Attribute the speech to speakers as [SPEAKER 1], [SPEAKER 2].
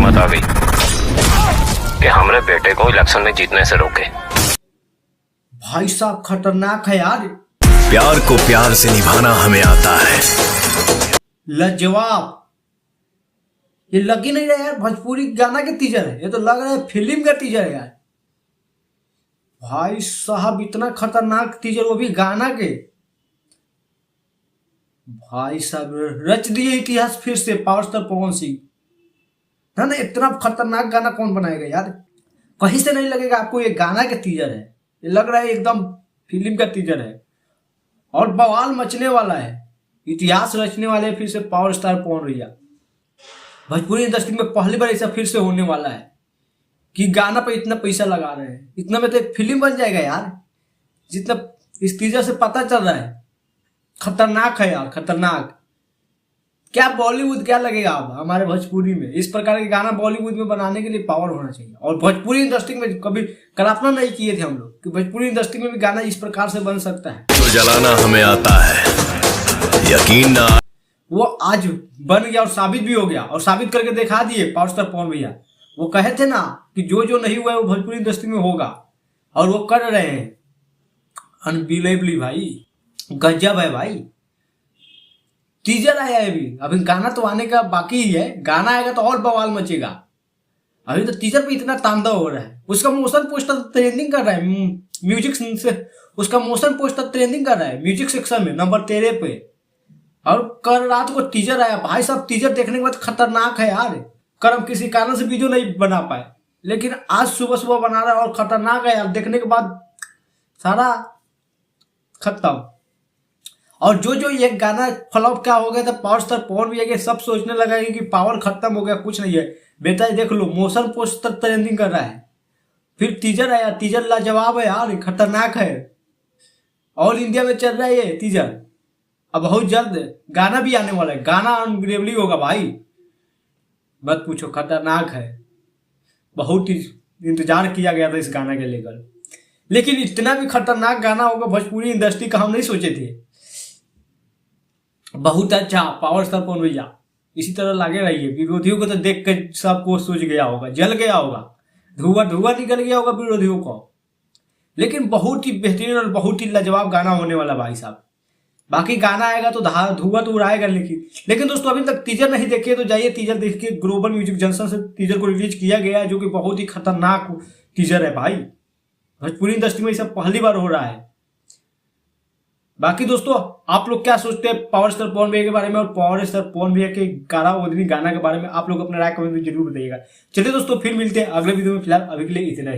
[SPEAKER 1] हिम्मत आ गई कि हमारे बेटे को इलेक्शन में जीतने से रोके।
[SPEAKER 2] भाई साहब खतरनाक है यार।
[SPEAKER 3] प्यार को प्यार से निभाना हमें आता है।
[SPEAKER 2] लाजवाब। ये लग ही नहीं रहा यार भोजपुरी गाना के टीचर है, ये तो लग रहा है फिल्म का टीचर है यार। भाई साहब इतना खतरनाक टीचर, वो भी गाना के। भाई साहब रच दिए इतिहास फिर से पावर स्टार पवन सिंह। ना ना, इतना खतरनाक गाना कौन बनाएगा यार। कहीं से नहीं लगेगा आपको ये गाना के टीचर है, ये लग रहा है एकदम फिल्म का टीचर है। और बवाल मचने वाला है, इतिहास रचने वाले फिर से पावर स्टार पवन भैया। भोजपुरी इंडस्ट्री में पहली बार ऐसा फिर से होने वाला है कि गाना पे इतना पैसा लगा रहे हैं। इतना में तो एक फिल्म बन जाएगा यार, जितना इस टीजर से पता चल रहा है। खतरनाक है यार, खतरनाक। क्या बॉलीवुड क्या लगेगा अब हमारे भोजपुरी में। इस प्रकार के गाना बॉलीवुड में बनाने के लिए पावर होना चाहिए। और भोजपुरी इंडस्ट्री में कभी कल्पना नहीं किए थे हम लोग कि भोजपुरी इंडस्ट्री में भी गाना इस प्रकार से बन सकता है।
[SPEAKER 3] तो जलाना हमें आता है, यकीन ना।
[SPEAKER 2] वो आज बन गया और साबित भी हो गया, और साबित करके दिखा दिए पावर स्टार पवन भैया। वो कहे थे ना कि जो जो नहीं हुआ है वो भोजपुरी इंडस्ट्री में होगा, और वो कर रहे हैं। अनबिलीवेबली भाई, गजब है भाई। टीजर आया है अभी गाना तो आने का बाकी ही है। गाना आएगा तो और बवाल मचेगा। अभी तो टीजर पे इतना तांडव हो रहा है। उसका मोशन पोस्टर ट्रेंडिंग कर रहा है, म्यूजिक से उसका मोशन पोस्टर ट्रेंडिंग कर रहा है म्यूजिक सेक्शन में नंबर 13 पे। और कल रात को टीजर आया। भाई साहब टीजर देखने के बाद खतरनाक है यार। कल हम किसी कारण से वीडियो नहीं बना पाए, लेकिन आज सुबह सुबह बना रहा है और खतरनाक है यार। देखने के बाद सारा खत्म। और जो जो ये गाना फ्लॉप क्या हो गया था, पावर स्टार पवन भैया के सब सोचने लगा कि पावर खत्म हो गया, कुछ नहीं है। बेटा देख लो, मोशन पोस्टर ट्रेंडिंग कर रहा है। फिर टीजर आया, टीजर लाजवाब है यार, खतरनाक है। ऑल इंडिया में चल रहा है ये टीजर। अब बहुत जल्द गाना भी आने वाला है। गाना अनबिलीवेबल होगा भाई, मत पूछो, खतरनाक है। बहुत ही इंतजार किया गया था इस गाना के लेकर, लेकिन इतना भी खतरनाक गाना होगा भोजपुरी इंडस्ट्री का हम नहीं सोचे थे। बहुत अच्छा पावर स्टार पवन भैया, इसी तरह लागे रहिए। विरोधियों को तो देख कर सबको सोच गया होगा, जल गया होगा, धुआं धुआं निकल गया होगा विरोधियों को। लेकिन बहुत ही बेहतरीन और बहुत ही लाजवाब गाना होने वाला भाई साहब। बाकी गाना आएगा तो धुआं तो उड़ाएगा। लेकिन दोस्तों अभी तक टीजर नहीं देखे तो जाइए टीजर देखिए। ग्लोबल म्यूजिक जंक्शन से टीजर को रिलीज किया गया है, जो कि बहुत ही खतरनाक टीजर है भाई। भोजपुरी इंडस्ट्री में ये सब पहली बार हो रहा है। बाकी दोस्तों आप लोग क्या सोचते हैं पावर स्टार पवन भैया के बारे में, और पावर स्टार पवन भैया के गाना के बारे में आप लोग अपना राय कमेंट में जरूर बताइएगा। चलिए दोस्तों फिर मिलते हैं अगले वीडियो में। फिलहाल अभी के लिए इतना ही।